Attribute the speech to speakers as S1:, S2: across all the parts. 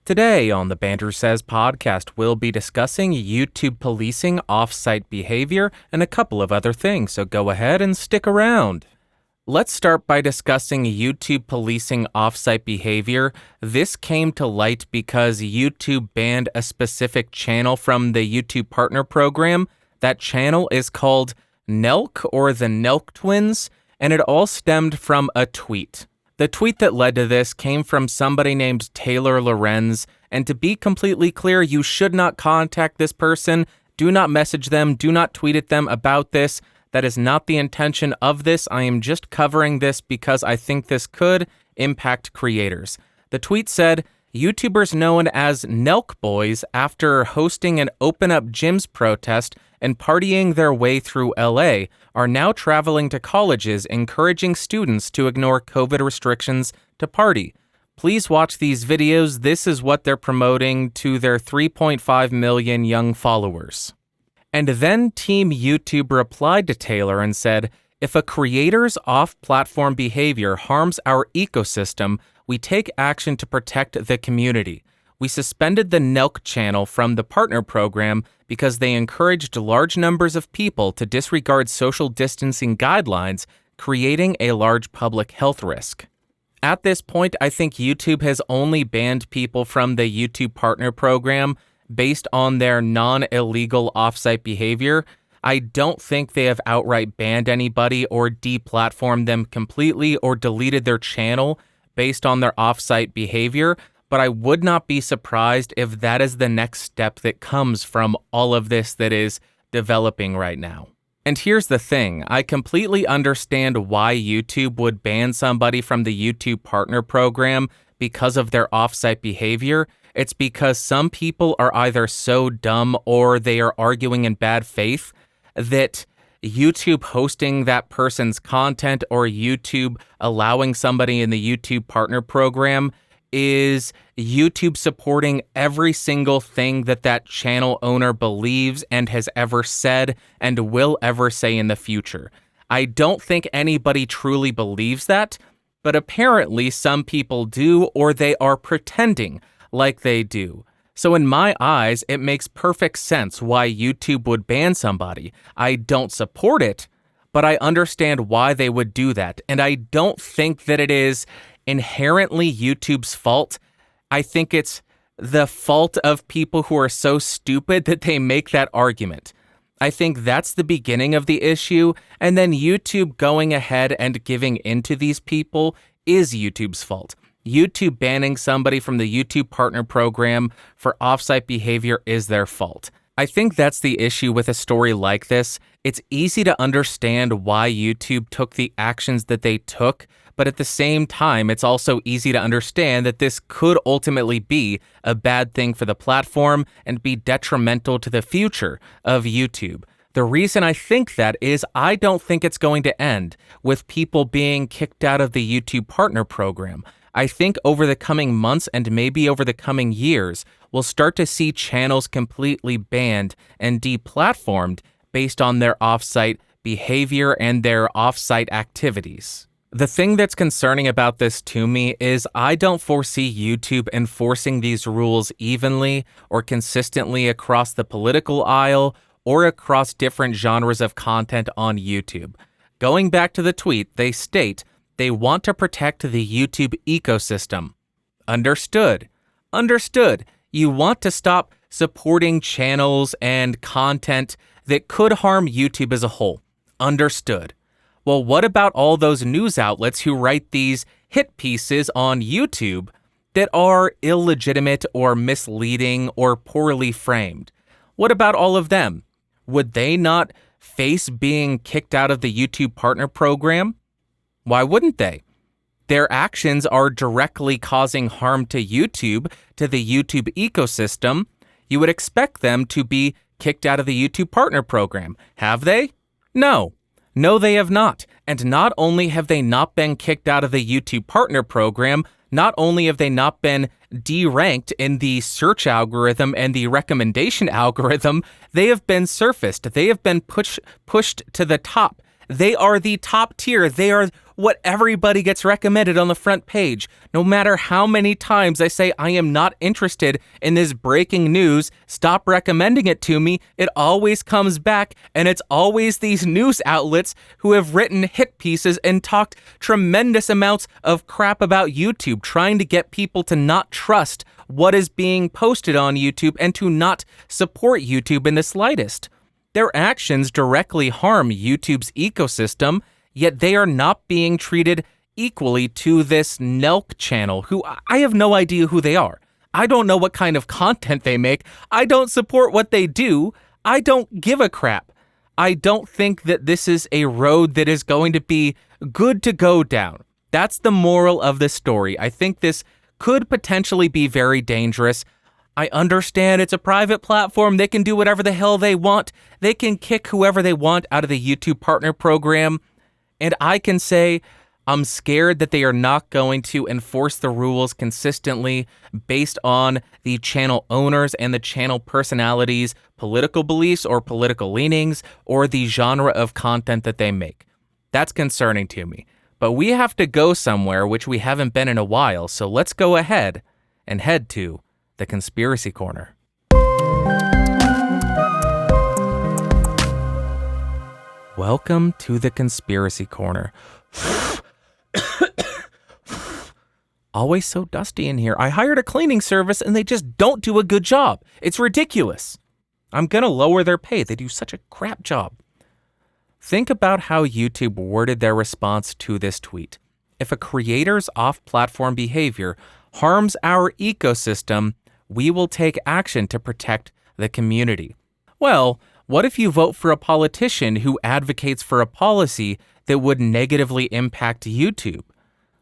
S1: Today on the Bandrew Says podcast, we'll be discussing YouTube policing off-site behavior and a couple of other things, so go ahead and stick around. Let's start by discussing YouTube policing off-site behavior. This came to light because YouTube banned a specific channel from the YouTube Partner Program. That channel is called Nelk, or the Nelk Twins, and it all stemmed from a tweet. The tweet that led to this came from somebody named Taylor Lorenz, and to be completely clear, you should not contact this person. Do not message them. Do not tweet at them about this. That is not the intention of this. I am just covering this because I think this could impact creators. The tweet said, YouTubers known as Nelk Boys, after hosting an Open Up Gyms protest and partying their way through LA, are now traveling to colleges encouraging students to ignore COVID restrictions to party. Please watch these videos. This is what they're promoting to their 3.5 million young followers. And then Team YouTube replied to Taylor and said, if a creator's off-platform behavior harms our ecosystem, we take action to protect the community. We suspended the Nelk channel from the partner program because they encouraged large numbers of people to disregard social distancing guidelines, creating a large public health risk. At this point, I think YouTube has only banned people from the YouTube Partner Program based on their non-illegal off-site behavior. I don't think they have outright banned anybody or deplatformed them completely or deleted their channel based on their off-site behavior, but I would not be surprised if that is the next step that comes from all of this that is developing right now. And here's the thing, I completely understand why YouTube would ban somebody from the YouTube Partner Program because of their off-site behavior. It's because some people are either so dumb or they are arguing in bad faith that YouTube hosting that person's content or YouTube allowing somebody in the YouTube Partner Program is YouTube supporting every single thing that that channel owner believes and has ever said and will ever say in the future. I don't think anybody truly believes that, but apparently some people do, or they are pretending like they do. So in my eyes, it makes perfect sense why YouTube would ban somebody. I don't support it, but I understand why they would do that. And I don't think that it is inherently YouTube's fault. I think it's the fault of people who are so stupid that they make that argument. I think that's the beginning of the issue, and then YouTube going ahead and giving into these people is YouTube's fault. YouTube banning somebody from the YouTube Partner Program for off-site behavior is their fault. I think that's the issue with a story like this. It's easy to understand why YouTube took the actions that they took, but at the same time, it's also easy to understand that this could ultimately be a bad thing for the platform and be detrimental to the future of YouTube. The reason I think that is I don't think it's going to end with people being kicked out of the YouTube Partner Program. I think over the coming months and maybe over the coming years, we'll start to see channels completely banned and deplatformed based on their off-site behavior and their off-site activities. The thing that's concerning about this to me is I don't foresee YouTube enforcing these rules evenly or consistently across the political aisle or across different genres of content on YouTube. Going back to the tweet, they state they want to protect the YouTube ecosystem. Understood. Understood. You want to stop supporting channels and content that could harm YouTube as a whole. Understood. Well, what about all those news outlets who write these hit pieces on YouTube that are illegitimate or misleading or poorly framed? What about all of them? Would they not face being kicked out of the YouTube Partner Program? Why wouldn't they? Their actions are directly causing harm to YouTube, to the YouTube ecosystem. You would expect them to be kicked out of the YouTube Partner Program. Have they? No. No, they have not. And not only have they not been kicked out of the YouTube Partner Program, not only have they not been deranked in the search algorithm and the recommendation algorithm, they have been surfaced. They have been pushed to the top. They are the top tier. They are what everybody gets recommended on the front page. No matter how many times I say I am not interested in this breaking news, stop recommending it to me, it always comes back, and it's always these news outlets who have written hit pieces and talked tremendous amounts of crap about YouTube, trying to get people to not trust what is being posted on YouTube and to not support YouTube in the slightest. Their actions directly harm YouTube's ecosystem, yet they are not being treated equally to this Nelk channel, who I have no idea who they are. I don't know what kind of content they make. I don't support what they do. I don't give a crap. I don't think that this is a road that is going to be good to go down. That's the moral of the story. I think this could potentially be very dangerous. I understand it's a private platform. They can do whatever the hell they want. They can kick whoever they want out of the YouTube Partner Program. And I can say I'm scared that they are not going to enforce the rules consistently based on the channel owners and the channel personalities' political beliefs or political leanings or the genre of content that they make. That's concerning to me. But we have to go somewhere, which we haven't been in a while, so let's go ahead and head to the Conspiracy Corner. Welcome to the Conspiracy Corner. Always so dusty in here. I hired a cleaning service and they just don't do a good job. It's ridiculous. I'm gonna lower their pay. They do such a crap job. Think about how YouTube worded their response to this tweet. If a creator's off-platform behavior harms our ecosystem, we will take action to protect the community. Well, what if you vote for a politician who advocates for a policy that would negatively impact YouTube?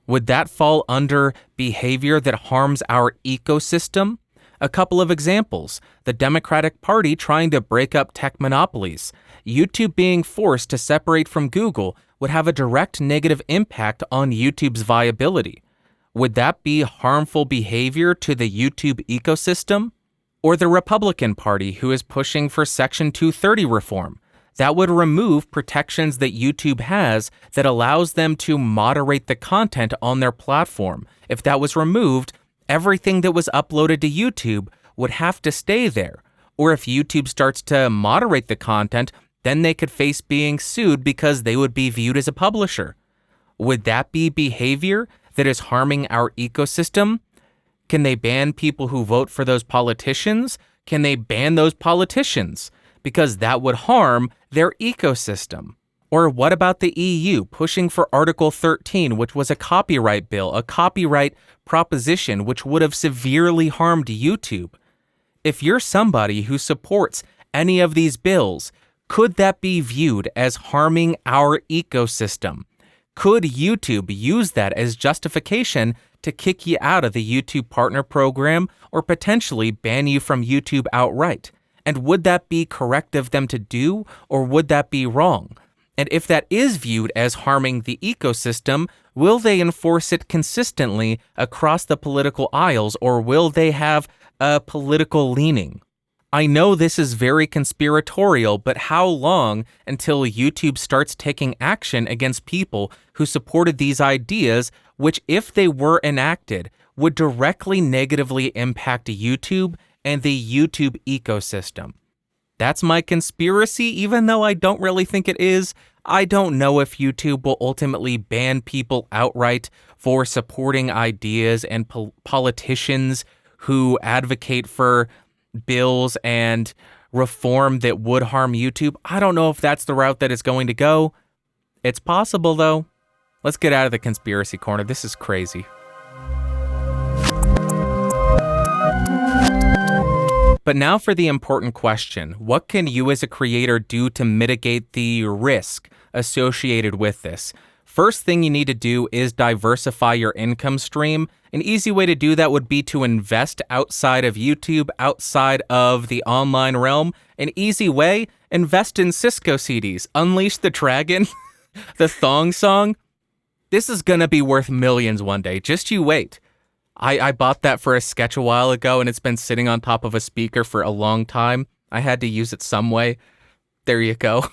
S1: Would that fall under behavior that harms our ecosystem? A couple of examples. The Democratic Party trying to break up tech monopolies. YouTube being forced to separate from Google would have a direct negative impact on YouTube's viability. Would that be harmful behavior to the YouTube ecosystem? Or the Republican Party who is pushing for Section 230 reform. That would remove protections that YouTube has that allows them to moderate the content on their platform. If that was removed, everything that was uploaded to YouTube would have to stay there. Or if YouTube starts to moderate the content, then they could face being sued because they would be viewed as a publisher. Would that be behavior that is harming our ecosystem? Can they ban people who vote for those politicians? Can they ban those politicians? Because that would harm their ecosystem. Or what about the EU pushing for Article 13, which was a copyright bill, a copyright proposition which would have severely harmed YouTube? If you're somebody who supports any of these bills, could that be viewed as harming our ecosystem? Could YouTube use that as justification to kick you out of the YouTube Partner Program or potentially ban you from YouTube outright? And would that be correct of them to do, or would that be wrong? And if that is viewed as harming the ecosystem, will they enforce it consistently across the political aisles, or will they have a political leaning? I know this is very conspiratorial, but how long until YouTube starts taking action against people who supported these ideas, which, if they were enacted, would directly negatively impact YouTube and the YouTube ecosystem? That's my conspiracy, even though I don't really think it is. I don't know if YouTube will ultimately ban people outright for supporting ideas and politicians who advocate for bills and reform that would harm YouTube. I don't know if that's the route that it's going to go. It's possible, though. Let's get out of the conspiracy corner. This is crazy. But now for the important question. What can you as a creator do to mitigate the risk associated with this? First thing you need to do is diversify your income stream. An easy way to do that would be to invest outside of YouTube, outside of the online realm. An easy way, invest in Cisco CDs. Unleash the Dragon, the Thong Song. This is gonna be worth millions one day. Just you wait. I bought that for a sketch a while ago, and it's been sitting on top of a speaker for a long time. I had to use it some way. There you go.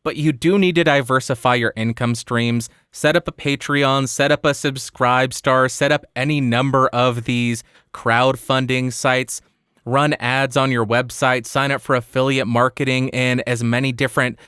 S1: but you do need to diversify your income streams. Set up a Patreon, set up a Subscribestar, set up any number of these crowdfunding sites, run ads on your website, sign up for affiliate marketing in as many different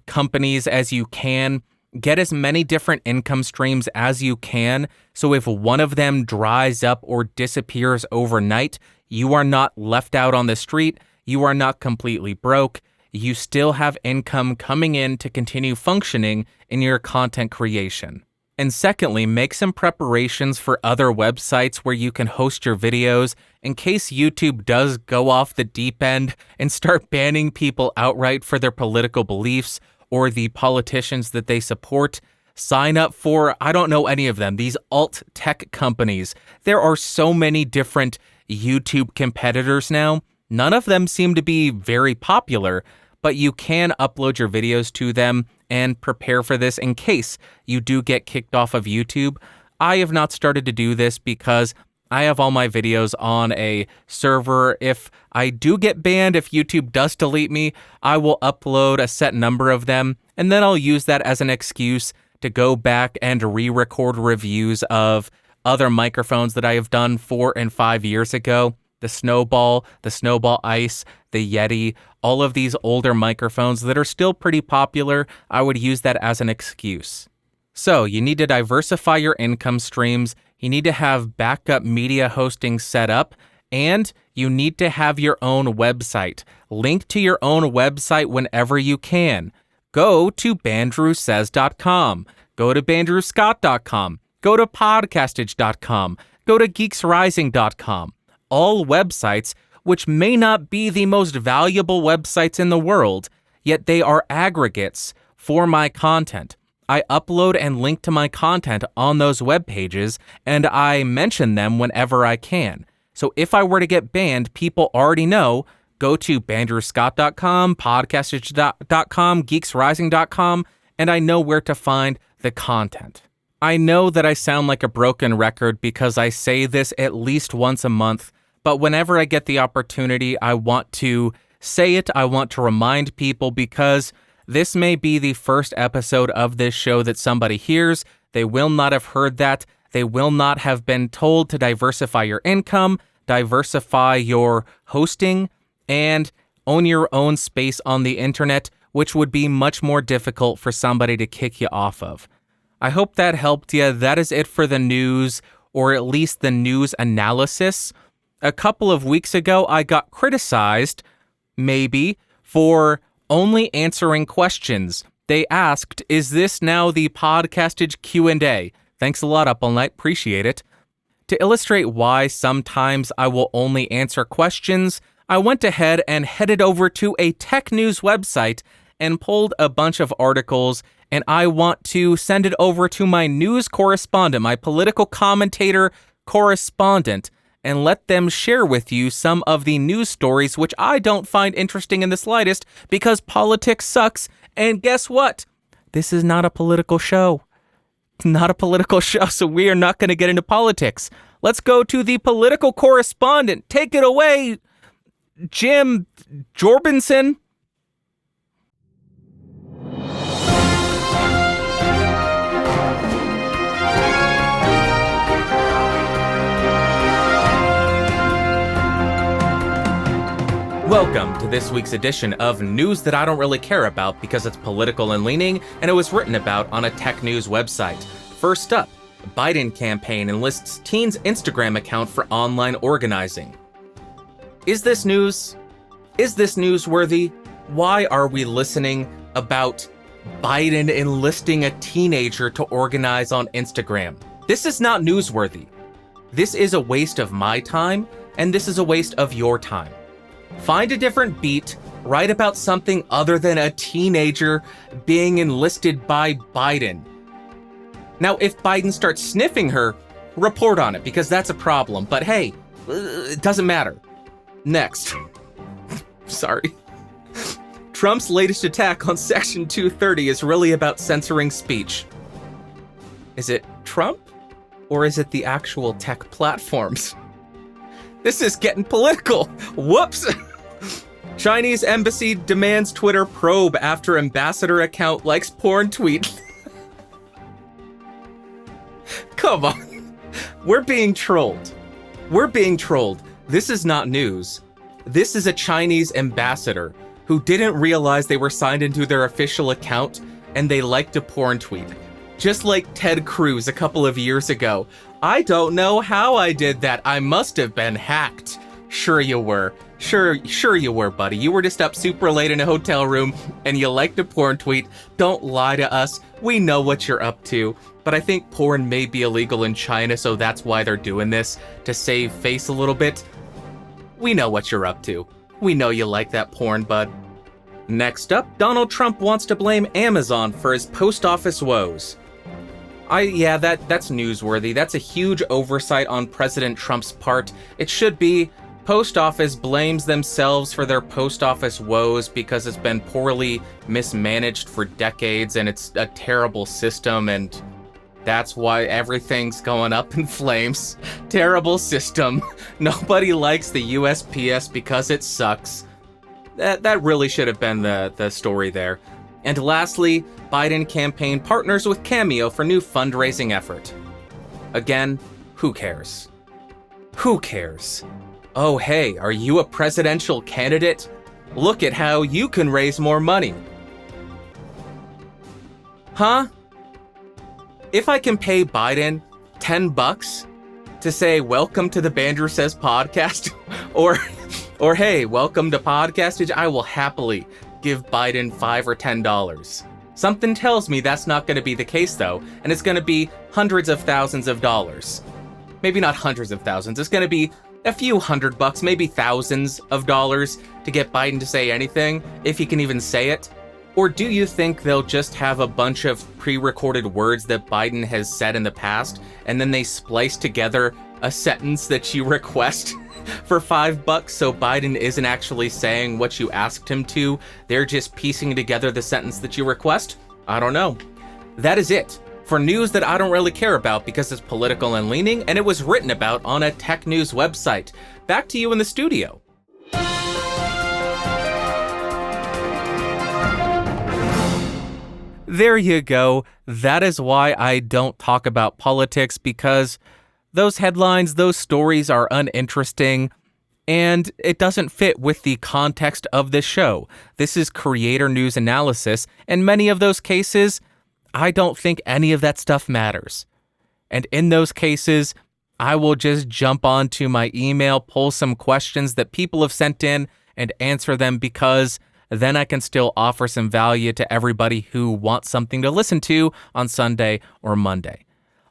S1: companies as you can. Get as many different income streams as you can, so if one of them dries up or disappears overnight, you are not left out on the street, you are not completely broke, you still have income coming in to continue functioning in your content creation. And secondly, make some preparations for other websites where you can host your videos in case YouTube does go off the deep end and start banning people outright for their political beliefs or the politicians that they support. Sign up for, I don't know any of them, these alt tech companies. There are so many different YouTube competitors now. None of them seem to be very popular, but you can upload your videos to them and prepare for this in case you do get kicked off of YouTube. I have not started to do this because I have all my videos on a server. If I do get banned, if YouTube does delete me, I will upload a set number of them, and then I'll use that as an excuse to go back and re-record reviews of other microphones that I have done 4 and 5 years ago. The Snowball Ice, the Yeti, all of these older microphones that are still pretty popular, I would use that as an excuse. So you need to diversify your income streams, you need to have backup media hosting set up, and you need to have your own website. Link to your own website whenever you can. Go to bandrewsays.com, go to bandrewscott.com, go to podcastage.com, go to geeksrising.com. All websites which may not be the most valuable websites in the world, yet they are aggregates for my content. I upload and link to my content on those web pages, and I mention them whenever I can. So if I were to get banned, people already know, go to bandrewscott.com, podcastage.com, geeksrising.com, and I know where to find the content. I know that I sound like a broken record because I say this at least once a month, but whenever I get the opportunity, I want to say it, I want to remind people, because this may be the first episode of this show that somebody hears. They will not have heard that. They will not have been told to diversify your income, diversify your hosting, and own your own space on the internet, which would be much more difficult for somebody to kick you off of. I hope that helped you. That is it for the news, or at least the news analysis. A couple of weeks ago, I got criticized, maybe, for only answering questions. They asked, is this now the Podcastage Q&A? Thanks a lot, Up All Night. Appreciate it. To illustrate why sometimes I will only answer questions, I went ahead and headed over to a tech news website and pulled a bunch of articles, and I want to send it over to my news correspondent, my political commentator correspondent, and let them share with you some of the news stories which I don't find interesting in the slightest, because politics sucks. And guess what? This is not a political show. It's not a political show, so we are not going to get into politics. Let's go to the political correspondent. Take it away, Jim Jorgensen. Welcome to this week's edition of news that I don't really care about because it's political in leaning and it was written about on a tech news website. First up, Biden campaign enlists teen's Instagram account for online organizing. Is this news? Is this newsworthy? Why are we listening about Biden enlisting a teenager to organize on Instagram? This is not newsworthy. This is a waste of my time, and this is a waste of your time. Find a different beat, write about something other than a teenager being enlisted by Biden. Now, if Biden starts sniffing her, report on it, because that's a problem. But hey, it doesn't matter. Next. Sorry. Trump's latest attack on Section 230 is really about censoring speech. Is it Trump, or is it the actual tech platforms? This is getting political. Whoops. Chinese embassy demands Twitter probe after ambassador account likes porn tweet. Come on. We're being trolled. This is not news. This is a Chinese ambassador who didn't realize they were signed into their official account and they liked a porn tweet. Just like Ted Cruz a couple of years ago. I don't know how I did that. I must have been hacked. Sure you were. Sure you were, buddy. You were just up super late in a hotel room and you liked a porn tweet. Don't lie to us. We know what you're up to. But I think porn may be illegal in China, so that's why they're doing this, to save face a little bit. We know what you're up to. We know you like that porn, bud. Next up, Donald Trump wants to blame Amazon for his post office woes. That's newsworthy. That's a huge oversight on President Trump's part. It should be. Post office blames themselves for their post office woes because it's been poorly mismanaged for decades and it's a terrible system, and that's why everything's going up in flames. Terrible system. Nobody likes the USPS because it sucks. That really should have been the story there. And lastly, Biden campaign partners with Cameo for new fundraising effort. Again, who cares? Who cares? Oh hey, are you a presidential candidate? Look at how you can raise more money. Huh? If I can pay Biden $10 to say welcome to the Bandrew Says podcast, or hey, welcome to Podcastage, I will happily give Biden $5 or $10. Something tells me that's not going to be the case though, and it's going to be hundreds of thousands of dollars. Maybe not hundreds of thousands, it's going to be a few $100, maybe thousands of dollars to get Biden to say anything, if he can even say it. Or do you think they'll just have a bunch of pre-recorded words that Biden has said in the past, and then they splice together a sentence that you request for $5 so Biden isn't actually saying what you asked him to? They're just piecing together the sentence that you request? I don't know. That is it for news that I don't really care about because it's political and leaning, and it was written about on a tech news website. Back to you in the studio. There you go. That is why I don't talk about politics, because those headlines, those stories are uninteresting, and it doesn't fit with the context of this show. This is creator news analysis, and many of those cases, I don't think any of that stuff matters. And in those cases, I will just jump onto my email, pull some questions that people have sent in, and answer them, because then I can still offer some value to everybody who wants something to listen to on Sunday or Monday.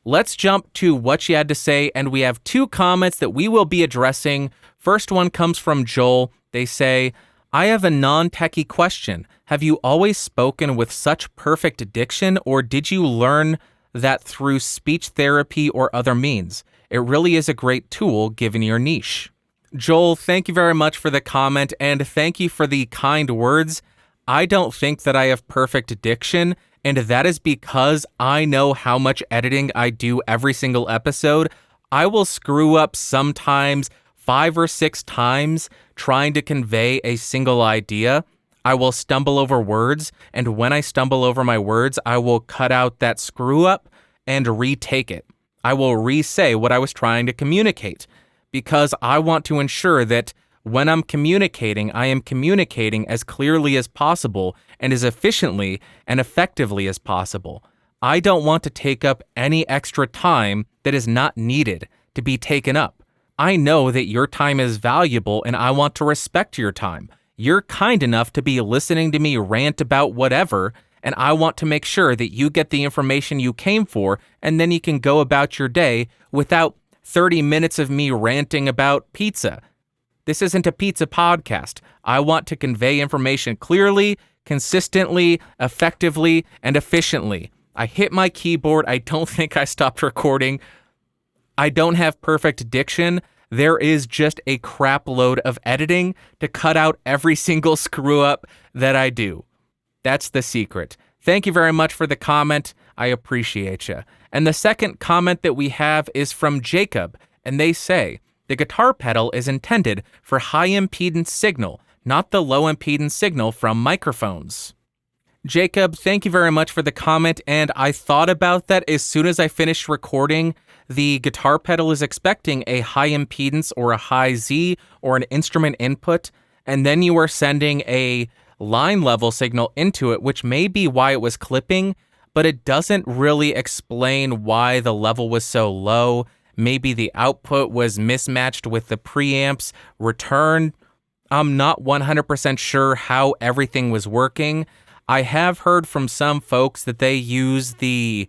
S1: Let's jump to what you had to say, and we have two comments that we will be addressing. First one comes from Joel. They say, I have a non-techie question. Have you always spoken with such perfect diction, or did you learn that through speech therapy or other means? It really is a great tool given your niche. Joel, thank you very much for the comment, and thank you for the kind words. I don't think that I have perfect diction, and that is because I know how much editing I do every single episode. I will screw up sometimes 5 or 6 times trying to convey a single idea. I will stumble over words, and when I stumble over my words, I will cut out that screw up and retake it. I will re-say what I was trying to communicate, because I want to ensure that when I'm communicating, I am communicating as clearly as possible and as efficiently and effectively as possible. I don't want to take up any extra time that is not needed to be taken up. I know that your time is valuable, and I want to respect your time. You're kind enough to be listening to me rant about whatever, and I want to make sure that you get the information you came for, and then you can go about your day without 30 minutes of me ranting about pizza. This isn't a pizza podcast. I want to convey information clearly, consistently, effectively, and efficiently. I hit my keyboard. I don't think I stopped recording. I don't have perfect diction. There is just a crap load of editing to cut out every single screw up that I do. That's the secret. Thank you very much for the comment. I appreciate you. And the second comment that we have is from Jacob, and they say, the guitar pedal is intended for high impedance signal, not the low impedance signal from microphones. Jacob, thank you very much for the comment, and I thought about that as soon as I finished recording. The guitar pedal is expecting a high impedance or a high Z or an instrument input, and then you are sending a line level signal into it, which may be why it was clipping, but it doesn't really explain why the level was so low. Maybe the output was mismatched with the preamp's return. I'm not 100% sure how everything was working. I have heard from some folks that they use the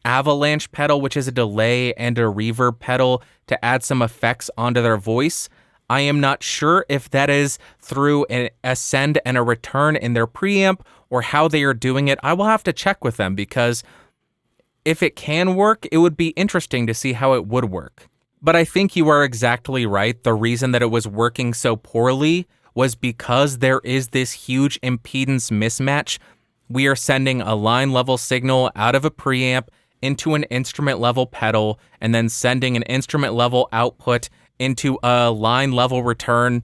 S1: avalanche pedal, which is a delay and a reverb pedal, to add some effects onto their voice. I am not sure if that is through a send and a return in their preamp or how they are doing it. I will have to check with them, because if it can work, it would be interesting to see how it would work. But I think you are exactly right. The reason that it was working so poorly was because there is this huge impedance mismatch. We are sending a line level signal out of a preamp into an instrument level pedal, and then sending an instrument level output into a line level return.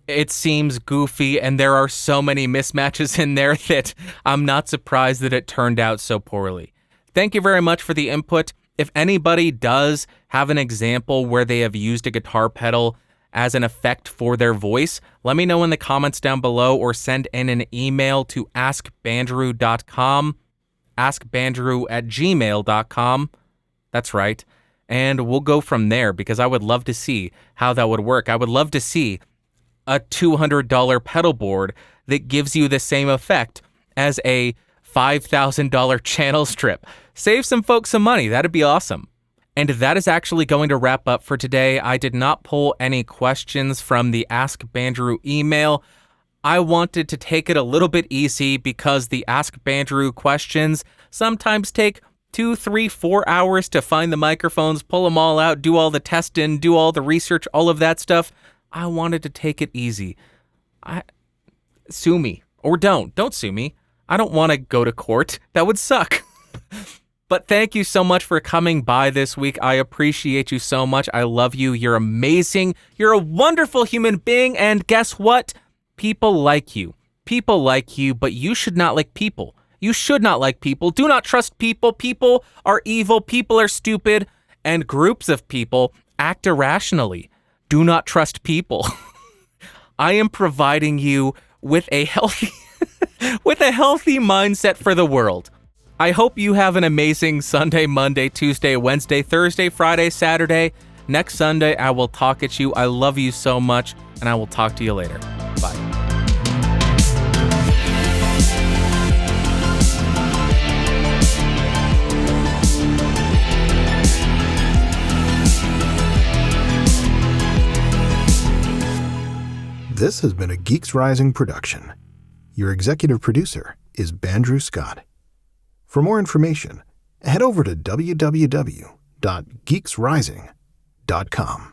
S1: It seems goofy, and there are so many mismatches in there that I'm not surprised that it turned out so poorly. Thank you very much for the input. If anybody does have an example where they have used a guitar pedal as an effect for their voice, let me know in the comments down below, or send in an email to askbandrew.com, askbandrew@gmail.com. That's right. And we'll go from there, because I would love to see how that would work. I would love to see a $200 pedal board that gives you the same effect as a $5,000 channel strip. Save some folks some money. That'd be awesome. And that is actually going to wrap up for today. I did not pull any questions from the Ask Bandrew email. I wanted to take it a little bit easy, because the Ask Bandrew questions sometimes take 2, 3, 4 hours to find the microphones, pull them all out, do all the testing, do all the research, all of that stuff. I wanted to take it easy. Sue me. Or don't sue me. I don't want to go to court. That would suck. But thank you so much for coming by this week. I appreciate you so much. I love you. You're amazing. You're a wonderful human being. And guess what? People like you. People like you, but you should not like people. You should not like people. Do not trust people. People are evil. People are stupid. And groups of people act irrationally. Do not trust people. I am providing you with a healthy mindset for the world. I hope you have an amazing Sunday, Monday, Tuesday, Wednesday, Thursday, Friday, Saturday. Next Sunday, I will talk at you. I love you so much, and I will talk to you later. Bye.
S2: This has been a Geeks Rising production. Your executive producer is Bandrew Scott. For more information, head over to www.geeksrising.com.